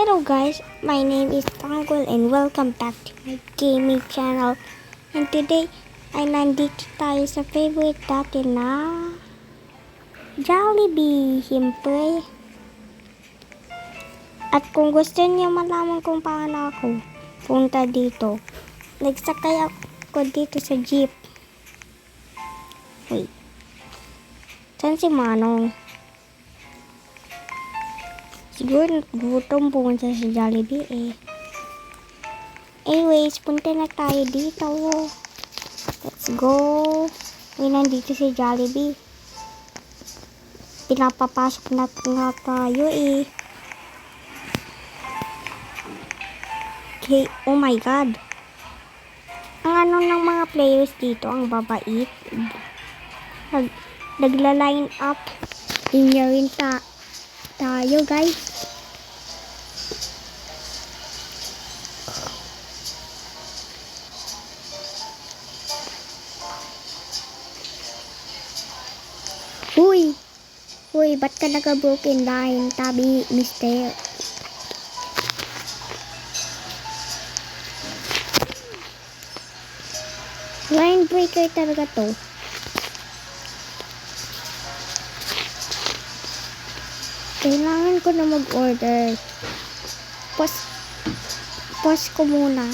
Hello guys, my name is Tanggol and welcome back to my gaming channel. And today ay nandito tayo sa favorite natin na Jollibee, siyempre. At kung gusto niyo malaman kung paano ako punta dito, nagsakay ako dito sa jeep. Wait, saan si Manong? Siguro gutom pumunta sa Jollibee eh. Anyways, punta na tayo dito. Let's go. Uy, nandito si Jollibee. Pinapapasok na nga tayo eh. Okay, oh my god. Ang ano ng mga players dito, ang babait. Nagla-line up. Linya rin tayo guys. Uy, ba't ka naka-broken line, tabi, mister? Line breaker talaga to. Kailangan ko na mag-order. Pause ko muna.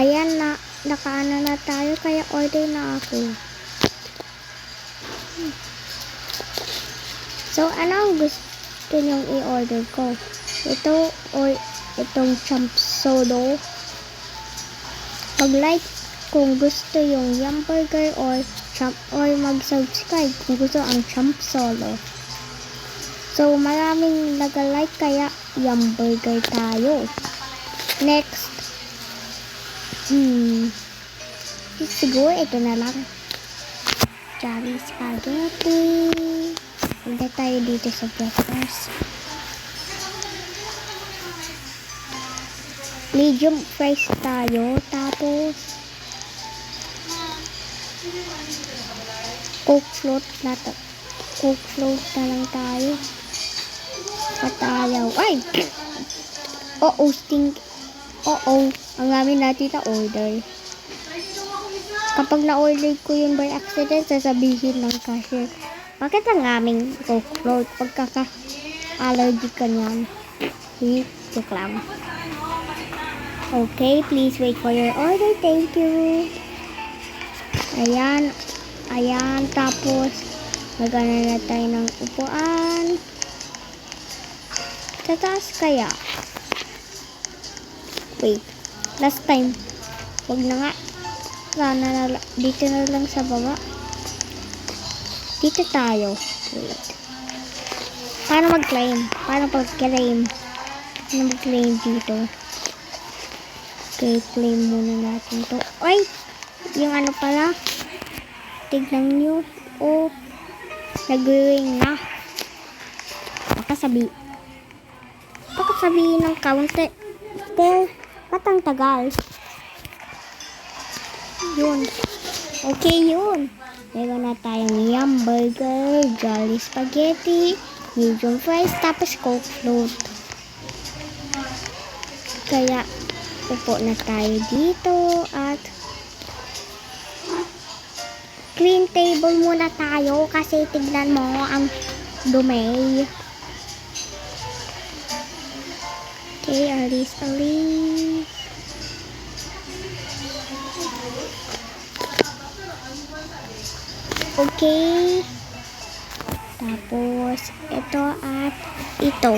Ayan na, nakaano na tayo, kaya order na ako. So, ano ang gusto nyong i-order ko? Ito or itong champ solo? Mag-like kung gusto yung yum burger or mag-subscribe kung gusto ang champ solo. So, maraming nag-like kaya yum burger tayo. Next. Siguro ito na lang. Jolly Spaghetti. Punta tayo dito sa breakfast. Medium fries tayo. Tapos Coke float na lang tayo. Patayaw. Ay! Ang amin natin na order. Kapag na-order ko yun by accident, sasabihin ng cashier, bakit ang aming Coke float? Pagkaka-allergy ka niyan. Joke lang. Okay, please wait for your order. Thank you. Ayan. Tapos, magana na tayo ng upuan. Sa taas kaya? Wait. Last time. Wag na nga. Sana dito na lang sa baba. Dito tayo. Wait. Paano mag-claim? Paano mag-claim dito? Okay, claim muna natin to. Ay! Yung ano pala. Tignan nyo. Oh. Nag-ring na. Baka sabihin ng counter. Ba't ang tagal? Yun. Okay, yun. Meron na tayong yum burger, jolly spaghetti, medium fries, tapos Coke float. Kaya, upo na tayo dito at clean table muna tayo kasi tignan mo ang dumi. Okay, alis. Okay. Tapos, ito at ito.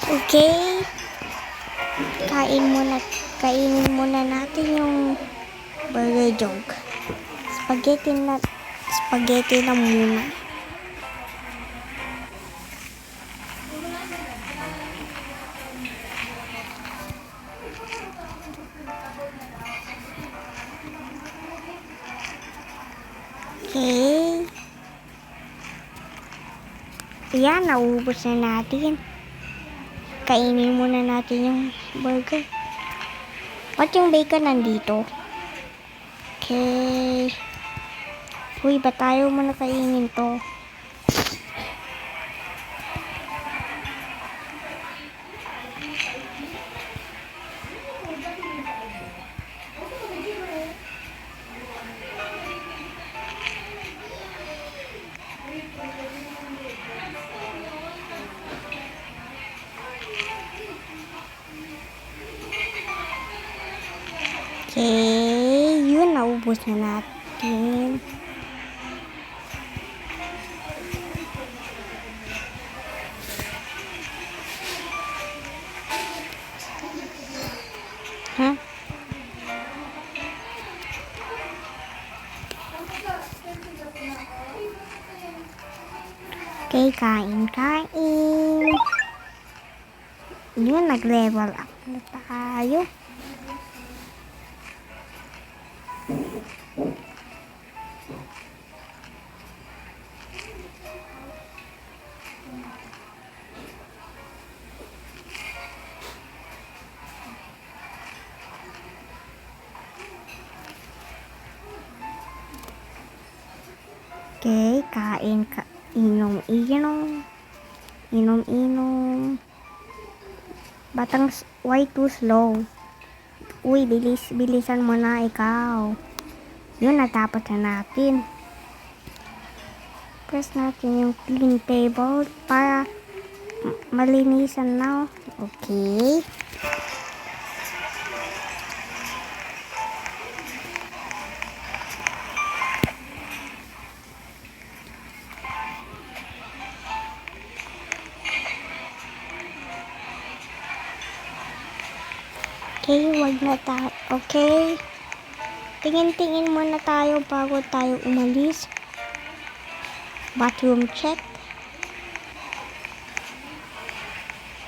Okay. Kainin muna natin yung burger junk. Spaghetti na muna. Okay. Ayan, naubos na natin. Kainin muna natin yung burger. Ba't yung bacon nandito? Okay. Uy, ba't tayo muna kainin to? ubos na natin. Ha? Okay, kain. Yun, nag-level up na tayo. Okay, kain. Inom. Batang, why too slow? Uy, bilisan mo na ikaw. Yun, natapos na natin. Press natin yung clean table para malinisan na. Okay. Okay, wag na tayo. Okay. Tingin muna tayo bago tayo umalis. Bathroom check.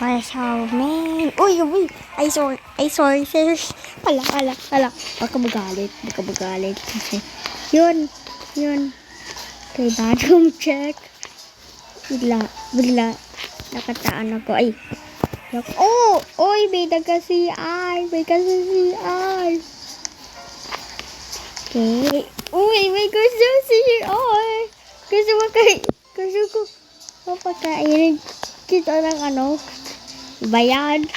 Para sa men. Uy. Ay, sorry, sir. Hala. Baka magalit. Yun. Okay, bathroom check. Bigla. Nakataan ako. Ay. Oh! Oy, may nagka-CI. Okay. Uy, may gusto CI. Gusto ko mapakainin kita ng bayan.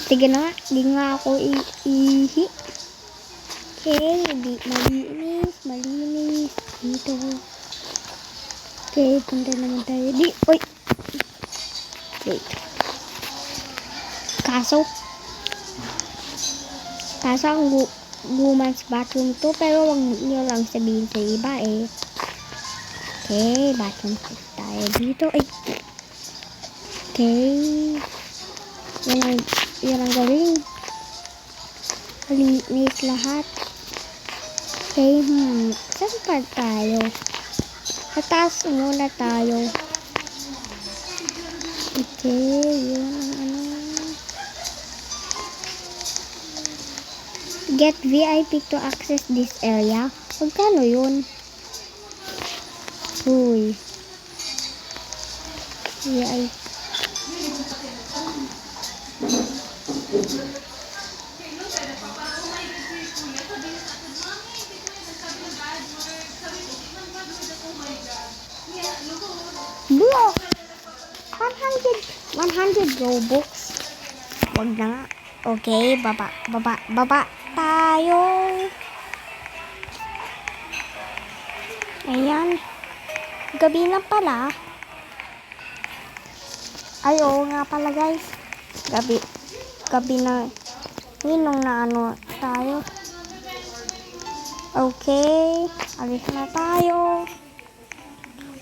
Sige na, di nga ako ihi. Okay, malinis. Dito. Okay, punta naman tayo. Uy! Wait. Kaso ang woman's bathroom to, pero wag nyo lang sabihin sa iba eh. Okay, bathroom tayo dito. Ay. Okay. Yan ang galing. Malinis lahat. Okay, saan pa tayo? Sa taas muna tayo. Okay, yun ang Get VIP to access this area. Magkano yun? Uy. VIP. Bro! 100 Robux. Wag na nga. Okay, baba tayo. Ayan. Gabi na pala. Ay, oo nga pala guys. Gabi na. Ninong na tayo. Okay. Alis na tayo.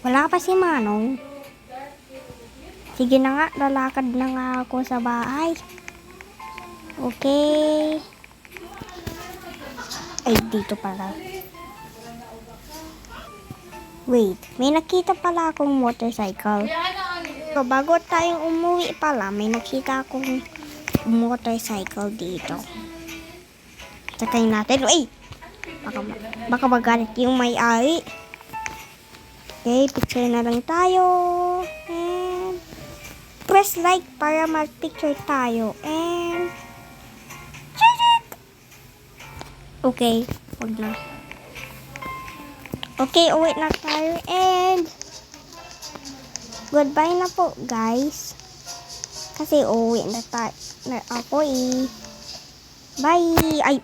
Wala pa si Manong. Sige na nga, lalakad na nga ako sa bahay. Okay. Ay, dito pala. Wait, may nakita pala akong motorcycle. So, bago tayong umuwi pala, may nakita akong motorcycle dito. Sakay natin. Ay! Baka magalit yung may-ari. Okay, picture na lang tayo. And press like para mag-picture tayo. And okay, wag na. Okay, uwi na tayo. And goodbye na po, guys. Kasi uwi na ako eh. Bye! Ay!